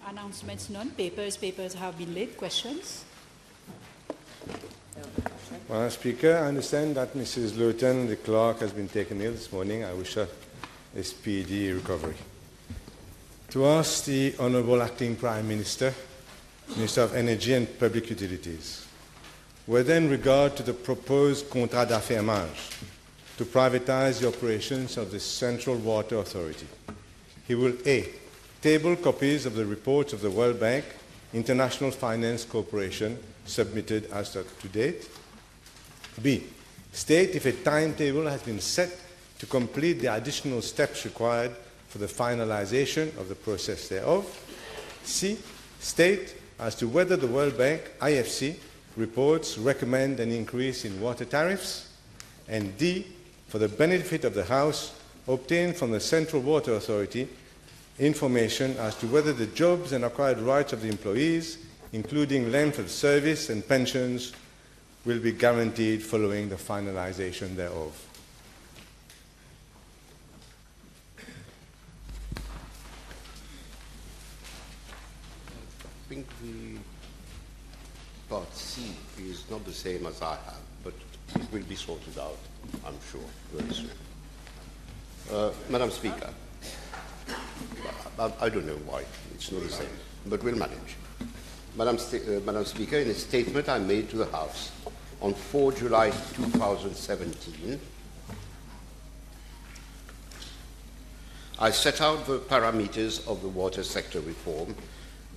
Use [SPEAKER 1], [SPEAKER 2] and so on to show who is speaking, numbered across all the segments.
[SPEAKER 1] Announcements none. Papers have been laid. Questions?
[SPEAKER 2] Madam Speaker, I understand that Mrs. Lurton, the clerk, has been taken ill this morning. I wish her a speedy recovery. To ask the Honourable Acting Prime Minister, Minister of Energy and Public Utilities, whether in regard to the proposed contrat d'affermage to privatise the operations of the Central Water Authority, he will A. table copies of the reports of the World Bank, International Finance Corporation submitted as to date. B. State if a timetable has been set to complete the additional steps required for the finalization of the process thereof. C. State as to whether the World Bank IFC reports recommend an increase in water tariffs. And D. For the benefit of the House, obtain from the Central Water Authority information as to whether the jobs and acquired rights of the employees, including length of service and pensions, will be guaranteed following the finalization thereof.
[SPEAKER 3] I think the part C is not the same as I have, but it will be sorted out, I'm sure, very soon. Madam Speaker, I don't know why it's not the same, but we'll manage. Madam Speaker, in a statement I made to the House on 4 July 2017, I set out the parameters of the water sector reform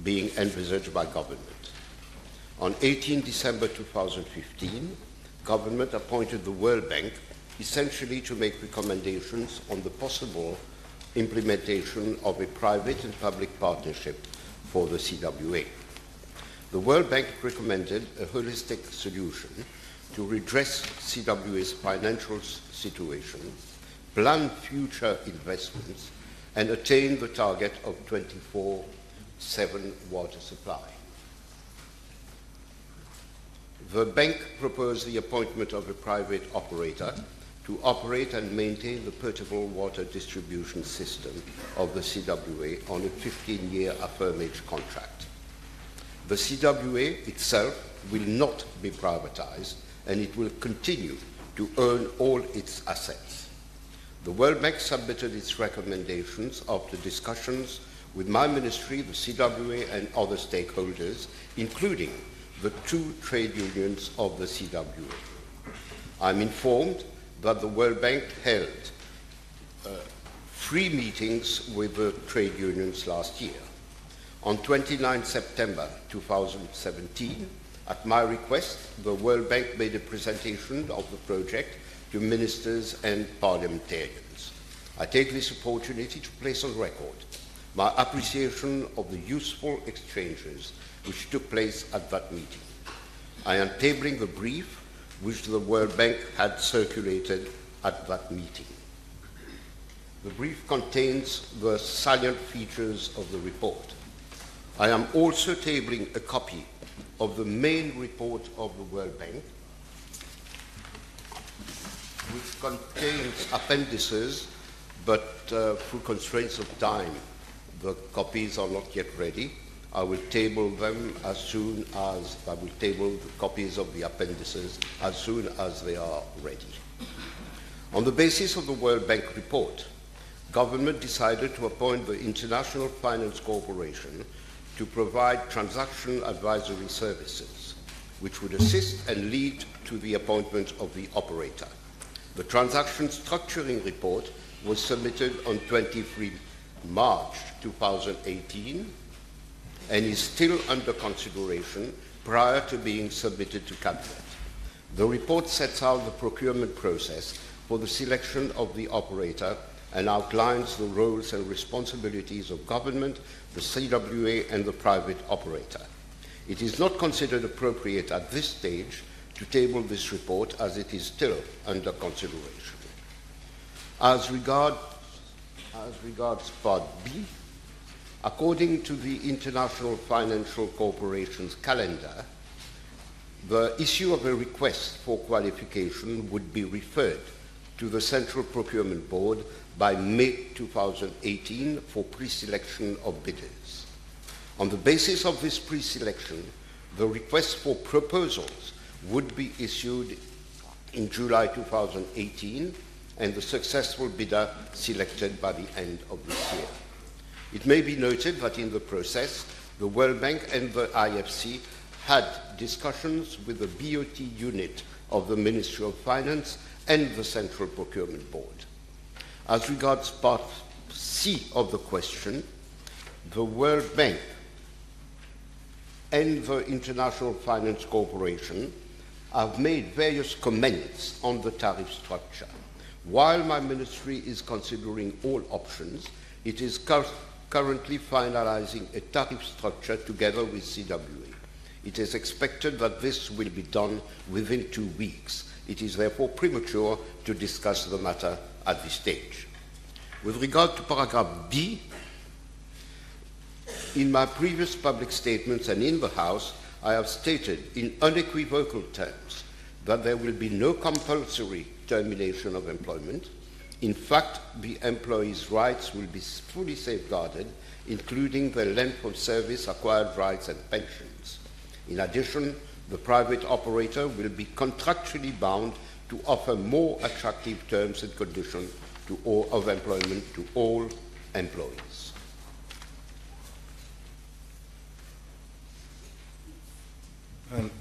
[SPEAKER 3] being envisaged by government. On 18 December 2015, government appointed the World Bank essentially to make recommendations on the possible implementation of a private and public partnership for the CWA. The World Bank recommended a holistic solution to redress CWA's financial situation, plan future investments, and attain the target of 24/7 water supply. The bank proposed the appointment of a private operator to operate and maintain the potable water distribution system of the CWA on a 15-year affirmage contract. The CWA itself will not be privatized, and it will continue to own all its assets. The World Bank submitted its recommendations after discussions with my ministry, the CWA, and other stakeholders, including the 2 trade unions of the CWA. I'm informed that the World Bank held 3 meetings with the trade unions last year. On 29 September 2017, at my request, the World Bank made a presentation of the project to ministers and parliamentarians. I take this opportunity to place on record my appreciation of the useful exchanges which took place at that meeting. I am tabling the brief which the World Bank had circulated at that meeting. The brief contains the salient features of the report. I am also tabling a copy of the main report of the World Bank, which contains appendices, but through constraints of time, the copies are not yet ready. I will table them as soon as I will table the copies of the appendices as soon as they are ready. On the basis of the World Bank report, government decided to appoint the International Finance Corporation to provide transaction advisory services, which would assist and lead to the appointment of the operator. The transaction structuring report was submitted on 23 March 2018 and is still under consideration prior to being submitted to Cabinet. The report sets out the procurement process for the selection of the operator and outlines the roles and responsibilities of government, the CWA, and the private operator. It is not considered appropriate at this stage to table this report as it is still under consideration. As regards Part B, according to the International Financial Corporation's calendar, the issue of a request for qualification would be referred to the Central Procurement Board by May 2018 for pre-selection of bidders. On the basis of this pre-selection, the request for proposals would be issued in July 2018 and the successful bidder selected by the end of this year. It may be noted that in the process, the World Bank and the IFC had discussions with the BOT unit of the Ministry of Finance and the Central Procurement Board. As regards part C of the question, the World Bank and the International Finance Corporation have made various comments on the tariff structure. While my ministry is considering all options, it is currently finalizing a tariff structure together with CWA. It is expected that this will be done within 2 weeks. It is therefore premature to discuss the matter at this stage. With regard to paragraph D, in my previous public statements and in the House, I have stated in unequivocal terms that there will be no compulsory termination of employment. In fact, the employee's rights will be fully safeguarded, including the length of service, acquired rights, and pensions. In addition, the private operator will be contractually bound to offer more attractive terms and conditions of employment to all employees.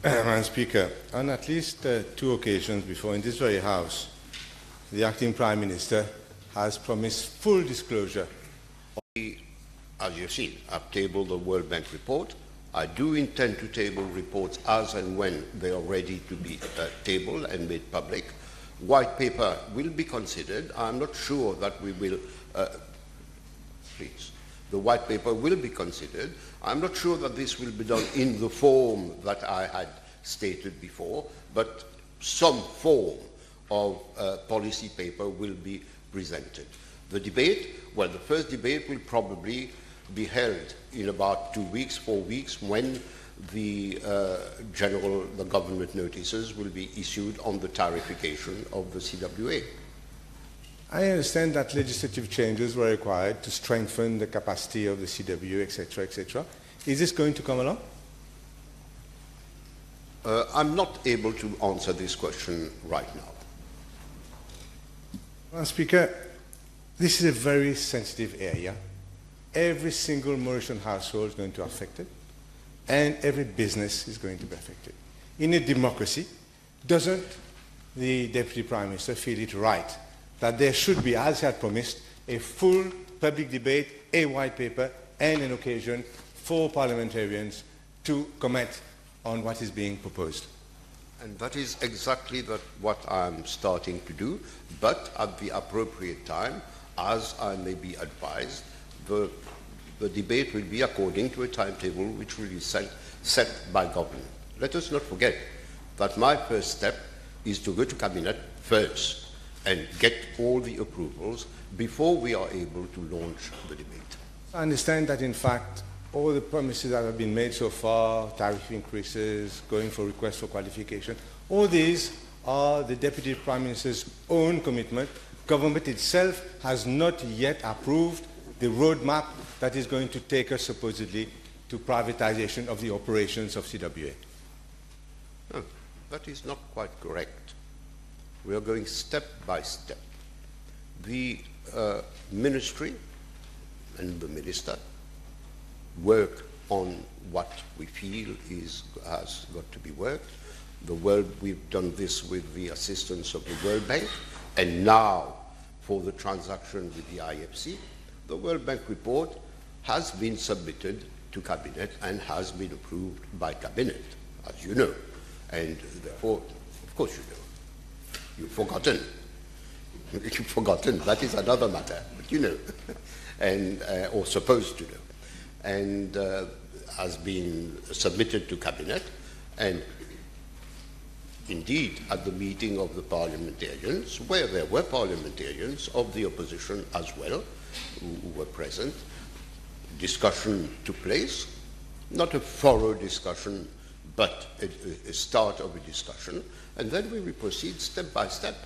[SPEAKER 2] Madam Speaker, on at least 2 occasions before in this very House, the acting Prime Minister has promised full disclosure.
[SPEAKER 3] As you've seen, I've tabled the World Bank report. I do intend to table reports as and when they are ready to be tabled and made public. White paper will be considered. I'm not sure that we will, please. The white paper will be considered. I'm not sure that this will be done in the form that I had stated before, but some form of policy paper will be presented. The debate, well, the first debate will probably be held in about 2 weeks, 4 weeks, when the government notices will be issued on the tarification of the CWA.
[SPEAKER 2] I understand that legislative changes were required to strengthen the capacity of the CWA, etc., etc. Is this going to come along?
[SPEAKER 3] I'm not able to answer this question right now.
[SPEAKER 2] Madam Speaker, this is a very sensitive area. Every single Mauritian household is going to be affected, and every business is going to be affected. In a democracy, doesn't the Deputy Prime Minister feel it right that there should be, as he had promised, a full public debate, a white paper, and an occasion for parliamentarians to comment on what is being proposed?
[SPEAKER 3] And that is exactly what I'm starting to do, but at the appropriate time, as I may be advised, the debate will be according to a timetable which will be set by government. Let us not forget that my first step is to go to Cabinet first and get all the approvals before we are able to launch the debate.
[SPEAKER 2] I understand that, in fact, all the promises that have been made so far, tariff increases, going for requests for qualification, all these are the Deputy Prime Minister's own commitment. Government itself has not yet approved the roadmap that is going to take us supposedly to privatization of the operations of CWA.
[SPEAKER 3] No, that is not quite correct. We are going step by step. The ministry and the minister work on what we feel has got to be worked. We've done this with the assistance of the World Bank, and now for the transaction with the IFC, the World Bank report has been submitted to Cabinet and has been approved by Cabinet, as you know. And therefore, of course you know. You've forgotten. You've forgotten. That is another matter, but you know, and or supposed to know. And has been submitted to Cabinet, and indeed at the meeting of the parliamentarians, where there were parliamentarians of the opposition as well who were present, discussion took place, not a thorough discussion, but a start of a discussion, and then we will proceed step by step.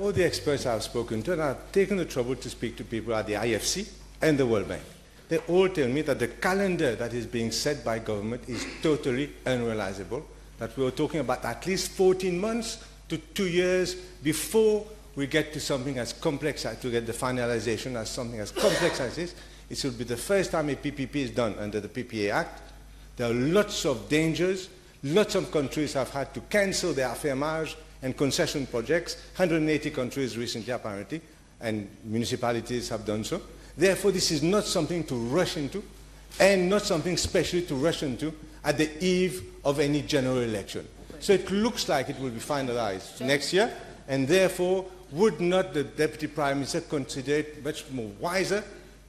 [SPEAKER 2] All the experts I've spoken to, and I've taken the trouble to speak to people at the IFC and the World Bank. they all tell me that the calendar that is being set by government is totally unrealizable, that we are talking about at least 14 months to 2 years before we get to something as complex as to get the finalization as something as complex as this. It will be the first time a PPP is done under the PPA Act. There are lots of dangers. Lots of countries have had to cancel their affirmage and concession projects. 180 countries recently, apparently, and municipalities have done so. Therefore, this is not something to rush into, and not something specially to rush into at the eve of any general election. So it looks like it will be finalized next year, and therefore, would not the Deputy Prime Minister consider it much more wiser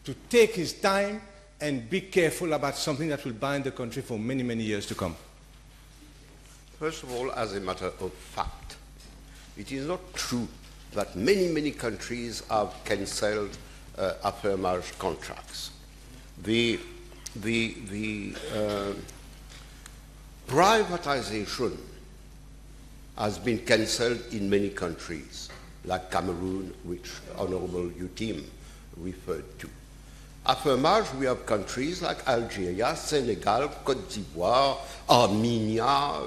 [SPEAKER 2] to take his time and be careful about something that will bind the country for many, many years to come?
[SPEAKER 3] First of all, as a matter of fact, it is not true that many, many countries have cancelled affirmage contracts. The privatization has been cancelled in many countries, like Cameroon, which Honourable Utim referred to. Affirmage, we have countries like Algeria, Senegal, Côte d'Ivoire, Armenia,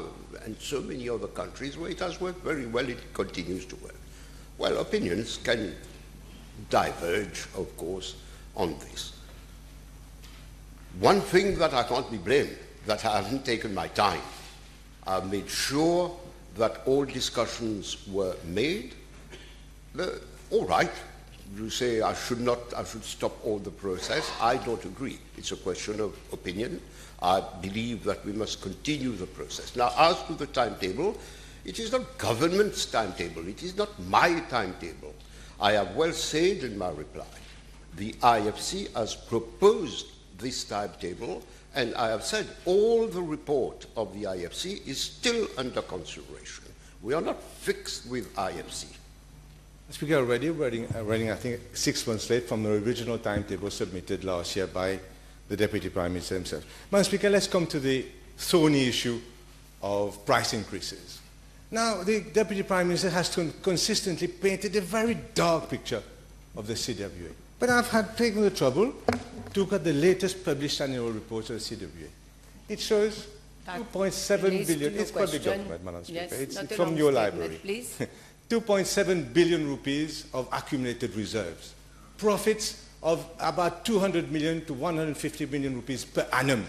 [SPEAKER 3] and so many other countries where it has worked very well, it continues to work. Well, opinions can diverge, of course, on this. One thing that I can't be blamed, that I haven't taken my time. I've made sure that all discussions were made. All right, you say I should stop all the process. I don't agree. It's a question of opinion. I believe that we must continue the process. Now, as to the timetable, it is not government's timetable. It is not my timetable. I have well said in my reply, the IFC has proposed this timetable, and I have said all the report of the IFC is still under consideration. We are not fixed with IFC.
[SPEAKER 2] Speaker, already running, I think, 6 months late from the original timetable submitted last year by the Deputy Prime Minister himself. Madam Speaker, let's come to the thorny issue of price increases. Now, the Deputy Prime Minister has consistently painted a very dark picture of the CWA. But I've taken the trouble to look at the latest published annual reports of the CWA. It shows 2.7 billion. It's public document, Madam Speaker.
[SPEAKER 1] Yes,
[SPEAKER 2] it's from your library.
[SPEAKER 1] Please.
[SPEAKER 2] 2.7 billion rupees of accumulated reserves. Profits of about 200 million to 150 million rupees per annum.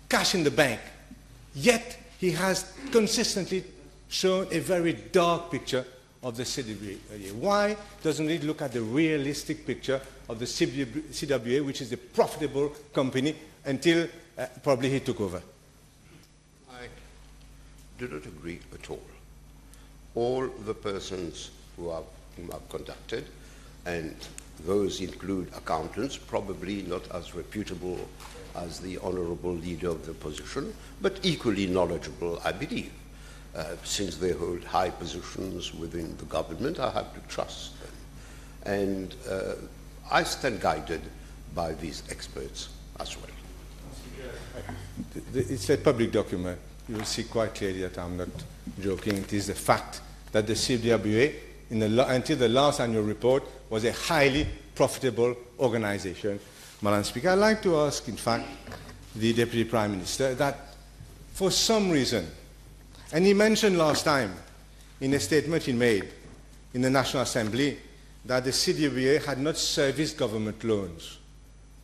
[SPEAKER 2] Cash in the bank. Yet, he has consistently shown a very dark picture of the CWA. Why doesn't he look at the realistic picture of the CWA, which is a profitable company, until probably he took over?
[SPEAKER 3] I do not agree at all. All the persons whom I've contacted, and those include accountants, probably not as reputable as the honourable leader of the opposition, but equally knowledgeable, I believe. Since they hold high positions within the government, I have to trust them. And I stand guided by these experts as well.
[SPEAKER 2] It's a public document. You will see quite clearly that I'm not joking. It is the fact that the CWA, until the last annual report, was a highly profitable organization. Madam Speaker, I'd like to ask, in fact, the Deputy Prime Minister that for some reason, and he mentioned last time in a statement he made in the National Assembly that the CWA had not serviced government loans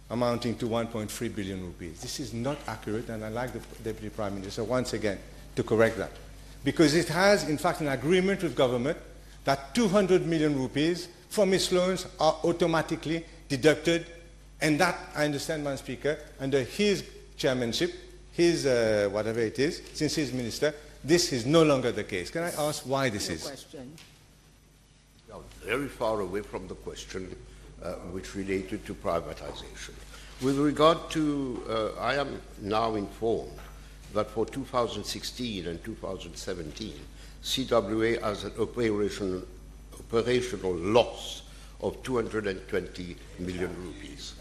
[SPEAKER 2] amounting to 1.3 billion rupees. This is not accurate, and I'd like the Deputy Prime Minister once again to correct that. Because it has, in fact, an agreement with government that 200 million rupees from its loans are automatically deducted, and that, I understand, Madam Speaker, under his chairmanship, his whatever it is, since he's minister, this is no longer the case. Can I ask why this is?
[SPEAKER 1] Question.
[SPEAKER 3] We are very far away from the question which related to privatization. With regard to, I am now informed that for 2016 and 2017, CWA has an operational loss of 220 million rupees.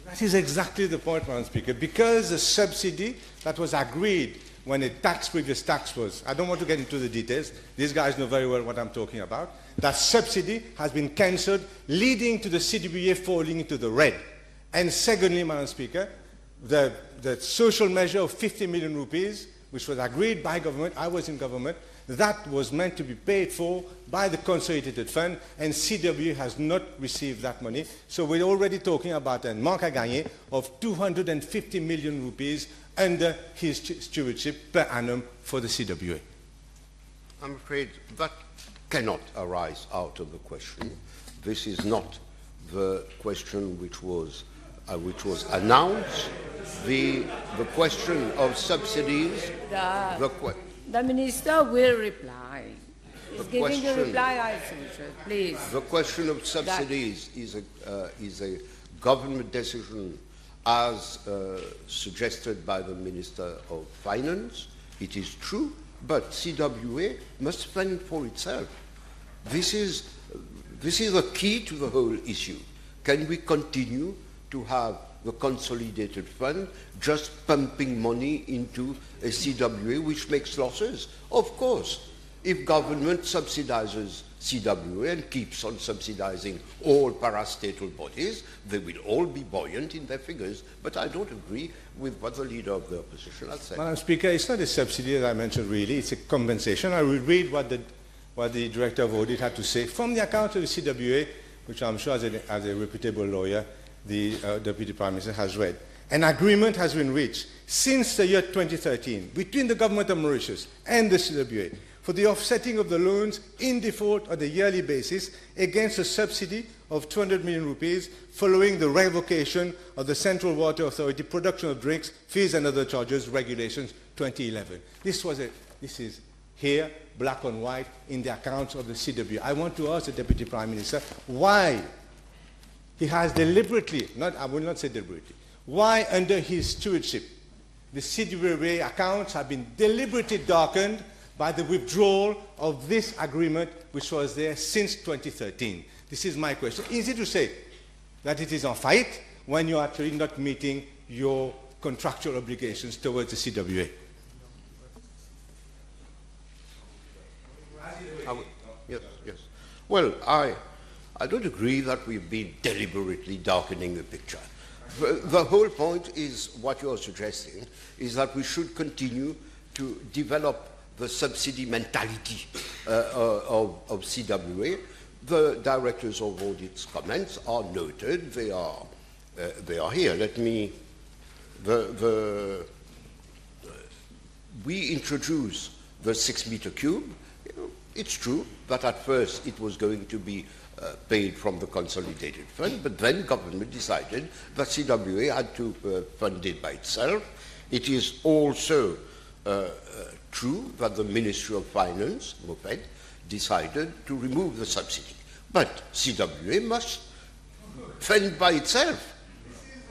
[SPEAKER 2] That is exactly the point, Madam Speaker, because the subsidy that was agreed when a previous tax was, I don't want to get into the details, these guys know very well what I'm talking about, that subsidy has been cancelled, leading to the CWA falling into the red. And secondly, Madam Speaker, the social measure of 50 million rupees, which was agreed by government, I was in government, that was meant to be paid for by the consolidated fund, and CWA has not received that money. So we're already talking about a manque à gagner of 250 million rupees under his stewardship per annum for the CWA.
[SPEAKER 3] I'm afraid that cannot arise out of the question. This is not the question which was announced. The question of subsidies.
[SPEAKER 4] The minister will reply. He's giving the reply, I think, please.
[SPEAKER 3] The question of subsidies is a government decision as suggested by the Minister of Finance. It is true, but CWA must fend for itself. This is the key to the whole issue. Can we continue to have the consolidated fund just pumping money into a CWA which makes losses? Of course, if government subsidizes CWA and keeps on subsidizing all parastatal bodies, they will all be buoyant in their figures. But I don't agree with what the leader of the opposition has said.
[SPEAKER 2] Madam Speaker, it's not a subsidy that I mentioned really, it's a compensation. I will read what the Director of Audit had to say from the account of the CWA, which I'm sure as a reputable lawyer, the Deputy Prime Minister has read. An agreement has been reached since the year 2013 between the Government of Mauritius and the CWA for the offsetting of the loans in default on a yearly basis against a subsidy of 200 million rupees following the revocation of the Central Water Authority production of drinks, fees and other charges regulations 2011. This is here, black on white, in the accounts of the CWA. I want to ask the Deputy Prime Minister why he has deliberately, I will not say deliberately, why under his stewardship the CWA accounts have been deliberately darkened by the withdrawal of this agreement which was there since 2013. This is my question. Easy to say that it is on fight when you are actually not meeting your contractual obligations towards the CWA.
[SPEAKER 3] Yes. Well, I don't agree that we've been deliberately darkening the picture. The whole point is what you're suggesting is that we should continue to develop the subsidy mentality of CWA. The directors of audit's comments are noted. They are here. Let me. We introduce the 6 meter cube. It's true that at first it was going to be paid from the consolidated fund, but then government decided that CWA had to fund it by itself. It is also true that the Ministry of Finance, MOFED, decided to remove the subsidy. But CWA must fend by itself.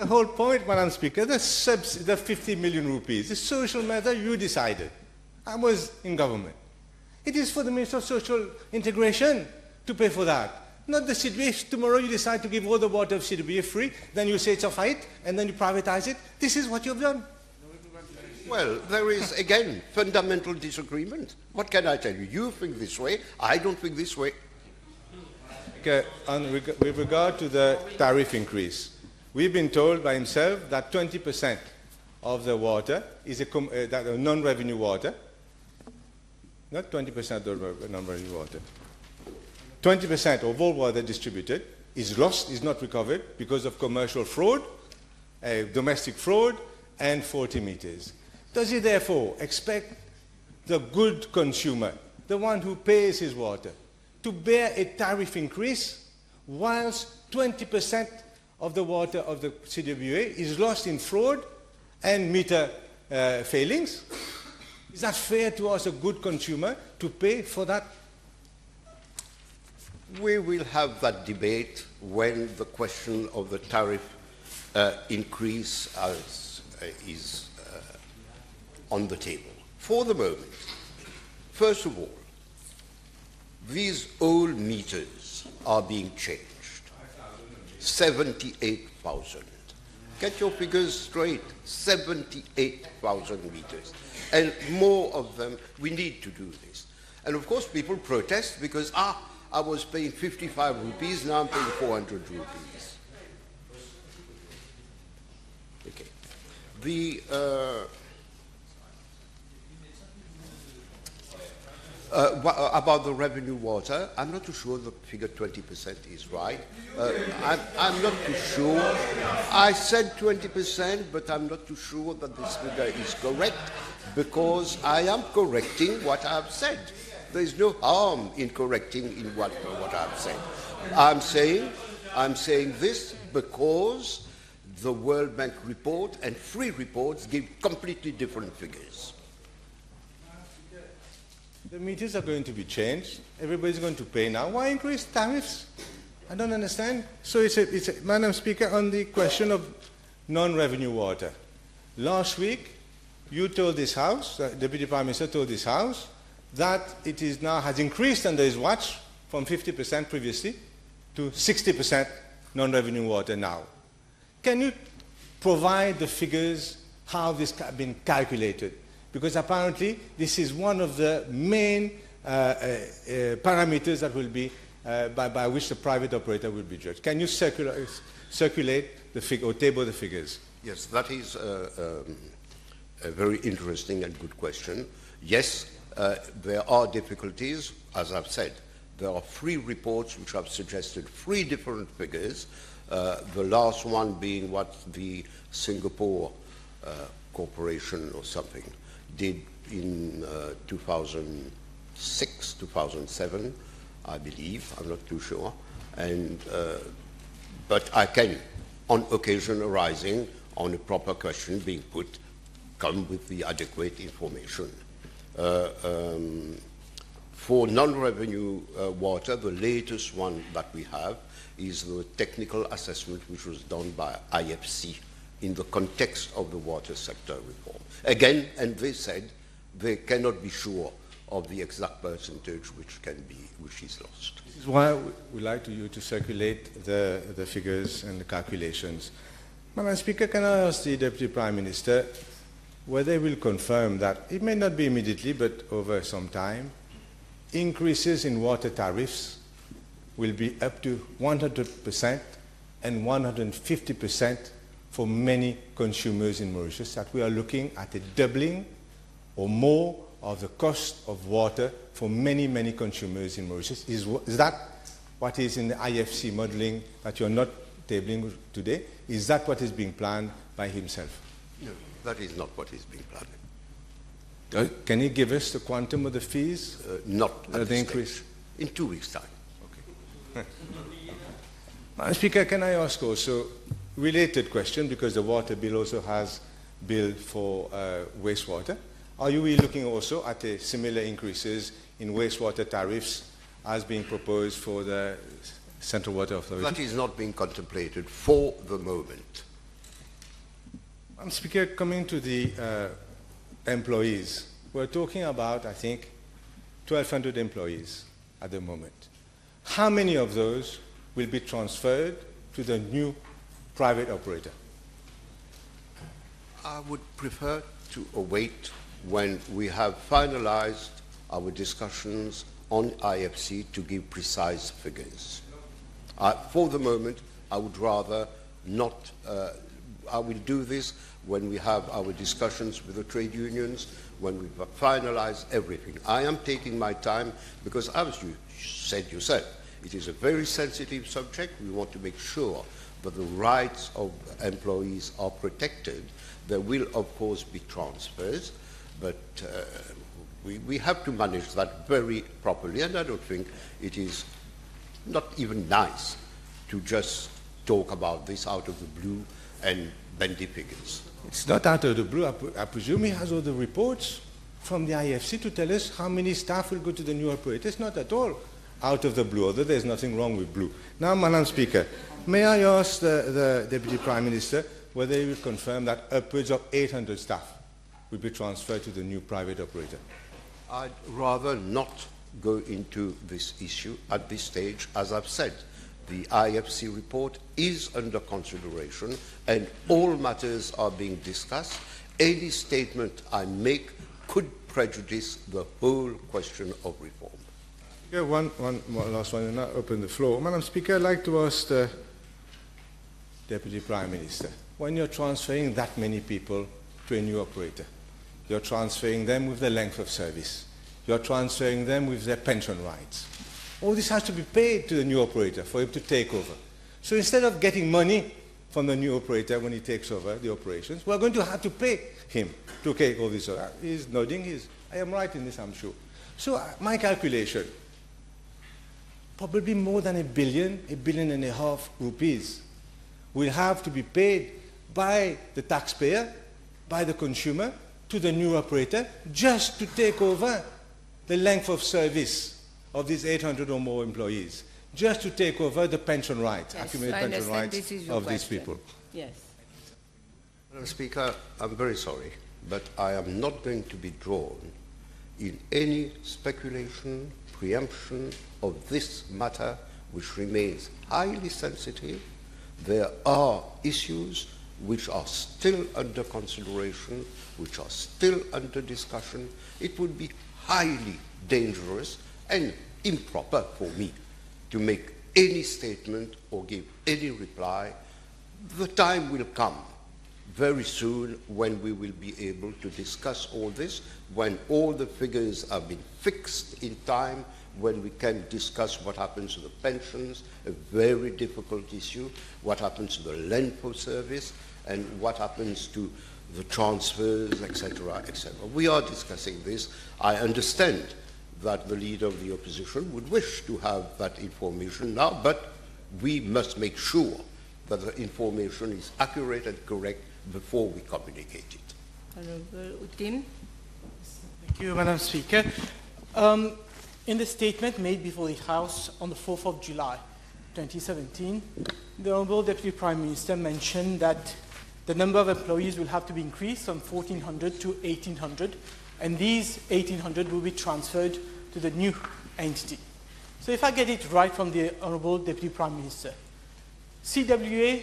[SPEAKER 2] The whole point, Madam Speaker, the 50 million rupees, the social matter you decided. I was in government. It is for the Minister of Social Integration to pay for that. Not the CWA. If tomorrow you decide to give all the water of CWA free, then you say it's a fight, and then you privatize it. This is what you've done.
[SPEAKER 3] Well, there is, again, fundamental disagreement. What can I tell you? You think this way, I don't think this way.
[SPEAKER 2] Okay, with regard to the tariff increase, we've been told by himself that 20% of the water is a non-revenue water, not 20% of the non-revenue water. 20% of all water distributed is lost, is not recovered because of commercial fraud, domestic fraud, and 40 meters. Does he therefore expect the good consumer, the one who pays his water, to bear a tariff increase whilst 20% of the water of the CWA is lost in fraud and meter failings? Is that fair to ask a good consumer to pay for that?
[SPEAKER 3] We will have that debate when the question of the tariff increase is on the table. For the moment, first of all, these old meters are being changed. 78,000. Get your figures straight. 78,000 meters. and more of them. We need to do this. And of course, people protest because, I was paying 55 rupees, now I'm paying 400 rupees. Okay. About the revenue water, I'm not too sure the figure 20% is right. I'm not too sure. I said 20%, but I'm not too sure that this figure is correct because I am correcting what I have said. There is no harm in correcting in what I have said. I'm saying this because the World Bank report and free reports give completely different figures.
[SPEAKER 2] The meters are going to be changed. Everybody's going to pay now. Why increase tariffs? I don't understand. So Madam Speaker, on the question of non-revenue water. Last week, you told this House, the Deputy Prime Minister told this House, that it is now has increased under his watch from 50% previously to 60% non-revenue water now. Can you provide the figures how this has been calculated? Because apparently this is one of the main parameters that will be by which the private operator will be judged. Can you circulate the figure or table the figures?
[SPEAKER 3] Yes, that is a very interesting and good question. Yes, there are difficulties, as I've said. There are three reports which have suggested three different figures, the last one being what the Singapore Corporation or something did in 2006, 2007, I believe. I'm not too sure. But I can, on occasion arising, on a proper question being put, come with the adequate information. For non-revenue water, the latest one that we have is the technical assessment which was done by IFC in the context of the water sector reform. Again, and they said they cannot be sure of the exact percentage which is lost.
[SPEAKER 2] This is why we'd like you to circulate the figures and the calculations. Madam Speaker, can I ask the Deputy Prime Minister whether he will confirm that, it may not be immediately, but over some time, increases in water tariffs will be up to 100% and 150% for many consumers in Mauritius, that we are looking at a doubling or more of the cost of water for many, many consumers in Mauritius. Is that what is in the IFC modeling that you're not tabling today? Is that what is being planned by himself?
[SPEAKER 3] No, that is not what is being planned.
[SPEAKER 2] Can you give us the quantum of the fees?
[SPEAKER 3] Not at
[SPEAKER 2] the increase?
[SPEAKER 3] Stage. In 2 weeks' time.
[SPEAKER 2] Okay. Madam Speaker, can I ask also related question, because the water bill also has bill for wastewater. Are you looking also at a similar increases in wastewater tariffs as being proposed for the Central Water Authority?
[SPEAKER 3] That is not being contemplated for the moment.
[SPEAKER 2] Madam Speaker, coming to the employees, we're talking about, I think, 1,200 employees at the moment. How many of those will be transferred to the new private operator?
[SPEAKER 3] I would prefer to await when we have finalized our discussions on IFC to give precise figures. For the moment, I would rather not. I will do this when we have our discussions with the trade unions, when we've finalized everything. I am taking my time because, as you said yourself, it is a very sensitive subject. We want to make sure that the rights of employees are protected. There will, of course, be transfers, but we have to manage that very properly, and I don't think it is not even nice to just talk about this out of the blue and bendy figures.
[SPEAKER 2] It's not out of the blue. I presume he has all the reports from the IFC to tell us how many staff will go to the new operator. It's not at all out of the blue, although there's nothing wrong with blue. Now, Madam Speaker, may I ask the Deputy Prime Minister whether he will confirm that upwards of 800 staff will be transferred to the new private operator?
[SPEAKER 3] I'd rather not go into this issue at this stage. As I've said, the IFC report is under consideration and all matters are being discussed. Any statement I make could prejudice the whole question of reform.
[SPEAKER 2] Yeah, one more last one, and I open the floor. Madam Speaker, I'd like to ask the Deputy Prime Minister, when you're transferring that many people to a new operator, you're transferring them with the length of service, you're transferring them with their pension rights. All this has to be paid to the new operator for him to take over. So instead of getting money from the new operator when he takes over the operations, we're going to have to pay him to take all this. He's nodding. I am right in this, I'm sure. So my calculation, probably more than $1 billion, $1.5 billion rupees will have to be paid by the taxpayer, by the consumer, to the new operator, just to take over the length of service of these 800 or more employees, just to take over the pension rights,
[SPEAKER 4] yes,
[SPEAKER 2] accumulated pension rights of these people.
[SPEAKER 4] Yes.
[SPEAKER 3] Madam Speaker, I'm very sorry, but I am not going to be drawn in any speculation, preemption of this matter, which remains highly sensitive. There are issues which are still under consideration, which are still under discussion. It would be highly dangerous and improper for me to make any statement or give any reply. The time will come very soon when we will be able to discuss all this, when all the figures have been fixed in time, when we can discuss what happens to the pensions, a very difficult issue, what happens to the length of service, and what happens to the transfers, etc., etc. We are discussing this. I understand that the leader of the opposition would wish to have that information now, but we must make sure that the information is accurate and correct before we communicate it.
[SPEAKER 4] Honourable Utim.
[SPEAKER 5] Thank you, Madam Speaker. In the statement made before the House on the 4th of July 2017, the Honourable Deputy Prime Minister mentioned that the number of employees will have to be increased from 1,400 to 1,800, and these 1,800 will be transferred to the new entity. So if I get it right from the Honourable Deputy Prime Minister, CWA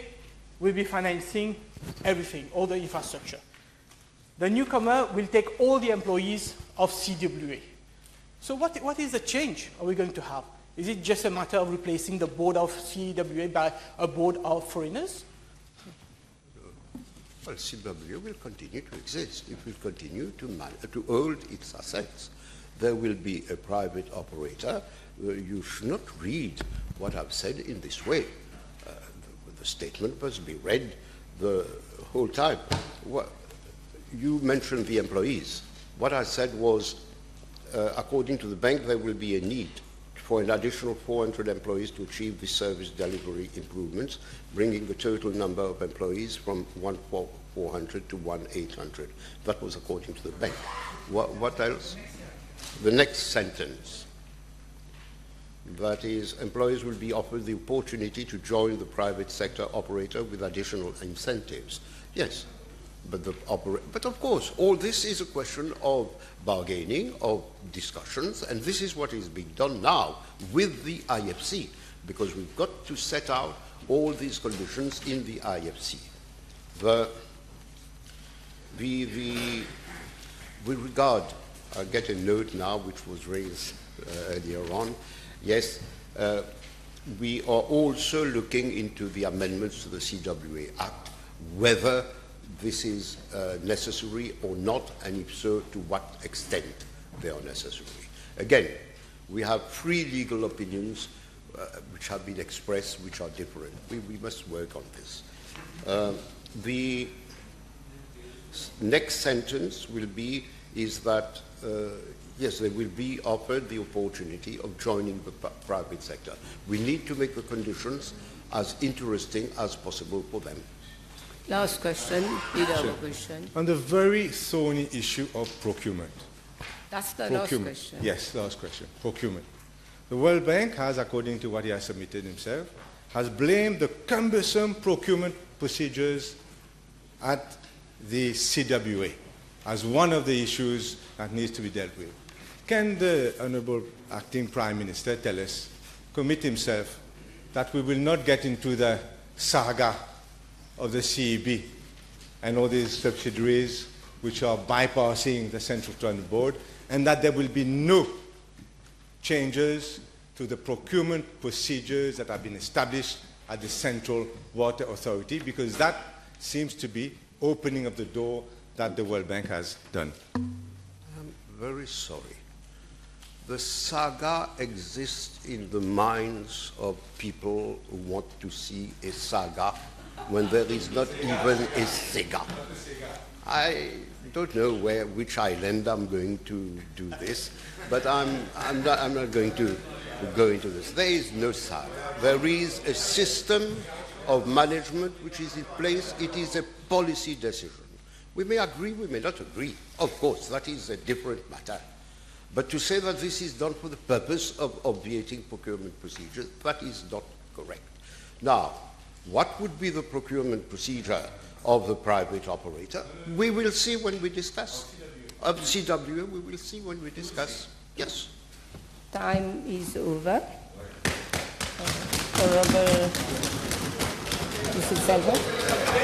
[SPEAKER 5] will be financing everything, all the infrastructure. The newcomer will take all the employees of CWA. So what is the change are we going to have? Is it just a matter of replacing the board of CWA by a board of foreigners?
[SPEAKER 3] Well, CWA will continue to exist. It will continue to hold its assets. There will be a private operator. You should not read what I've said in this way. The statement must be read the whole time. You mentioned the employees. What I said was, according to the bank, there will be a need for an additional 400 employees to achieve the service delivery improvements, bringing the total number of employees from 1,400 to 1,800. That was according to the bank. What else? The next sentence. That is, employees will be offered the opportunity to join the private sector operator with additional incentives. Yes, but of course, all this is a question of bargaining, of discussions, and this is what is being done now with the IFC, because we've got to set out all these conditions in the IFC. With regard, I get a note now which was raised earlier on. Yes, we are also looking into the amendments to the CWA Act, whether this is necessary or not, and if so, to what extent they are necessary. Again, we have three legal opinions which have been expressed, which are different. We must work on this. The next sentence will be is that yes, they will be offered the opportunity of joining the private sector. We need to make the conditions as interesting as possible for them.
[SPEAKER 4] Last question, leader of opposition.
[SPEAKER 2] On the very thorny issue of procurement.
[SPEAKER 4] That's the last question.
[SPEAKER 2] Yes, last question. Procurement. The World Bank has, according to what he has submitted himself, has blamed the cumbersome procurement procedures at the CWA as one of the issues that needs to be dealt with. Can the Honourable Acting Prime Minister tell us, commit himself, that we will not get into the saga of the CEB and all these subsidiaries which are bypassing the Central Procurement Board, and that there will be no changes to the procurement procedures that have been established at the Central Water Authority, because that seems to be opening of the door that the World Bank has done.
[SPEAKER 3] I'm very sorry. The saga exists in the minds of people who want to see a saga when there is not even a Sega. I don't know which island I'm going to do this, but I'm not going to go into this. There is no saga. There is a system of management which is in place. It is a policy decision. We may agree, we may not agree. Of course, that is a different matter. But to say that this is done for the purpose of obviating procurement procedures, that is not correct. Now, what would be the procurement procedure of the private operator? We will see when we discuss. Of CWA, we will see when we discuss. Yes.
[SPEAKER 4] Time is over. Honorable Mrs. Selva.